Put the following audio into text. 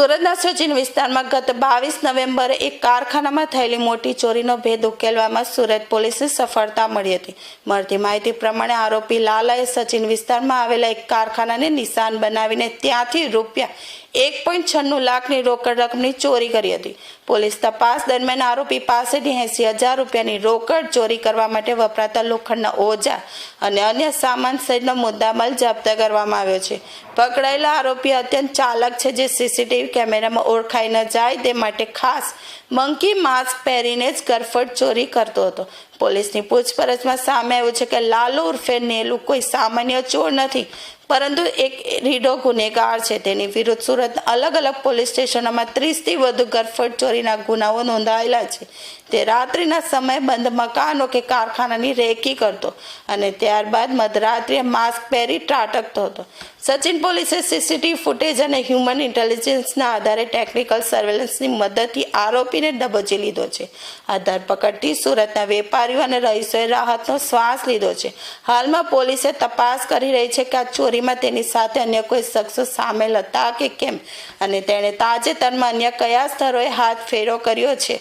સુરતના સચિન વિસ્તારમાં ગત 22 નવેમ્બરે એક કારખાનામાં થયેલી મોટી ચોરીનો ભેદ ઉકેલવામાં સુરત પોલીસને સફળતા મળી હતી। મળતી માહિતી પ્રમાણે આરોપી લાલાએ સચિન વિસ્તારમાં આવેલા એક કારખાનાને નિશાન બનાવીને ત્યાંથી ₹1.96 લાખની રોકડ રકમની ચોરી કરી હતી। પોલીસ તપાસ દરમિયાન આરોપી પાસેથી 80,000 રૂપિયાની રોકડ, ચોરી કરવા માટે વપરાતા લોખંડના ઓજાર અને અન્ય સામાન સહિતનો મુદ્દામાલ જપ્ત કરવામાં આવ્યો છે। પકડાયેલા આરોપી અત્યંત ચાલાક છે, જે સીસીટીવી કેમેરામાં ઓળખાઈ ન જાય તે માટે ખાસ મંકી માસ્ક પહેરીને જ ગરફડ ચોરી કરતો હતો। પોલીસની પૂછપરછમાં સામે આવ્યું છે કે લાલુ ઉર્ફે નેલુ કોઈ સામાન્ય ચોર નથી, પરંતુ એક રીઢો ગુનેગાર છે। તેની વિરુદ્ધ સુરત અલગ અલગ પોલીસ સ્ટેશનોમાં 30થી વધુ ગરફડ ચોરીના ગુનાઓ નોંધાયેલા છે। તે રાત્રિના સમયે બંધ મકાનો કે કારખાનાની રેકી કરતો અને ત્યારબાદ મધરાત્રિએ માસ્ક પહેરી ત્રાટકતો હતો। સચિન પોલીસે સીસીટીવી ફૂટેજ અને હ્યુમન ઇન્ટેલિજન્સના આધારે ટેકનિકલ સર્વેલન્સની મદદથી આરોપીને દબોચી લીધો છે। આ ધરપકડથી સુરતના વેપારીઓ અને રહીશોએ રાહતનો શ્વાસ લીધો છે। હાલમાં પોલીસે તપાસ કરી રહી છે કે આ ચોરીમાં તેની સાથે અન્ય કોઈ શખ્સો સામેલ હતા કે કેમ અને તેણે તાજેતરમાં અન્ય કયા સ્થળોએ હાથ ફેરો કર્યો છે।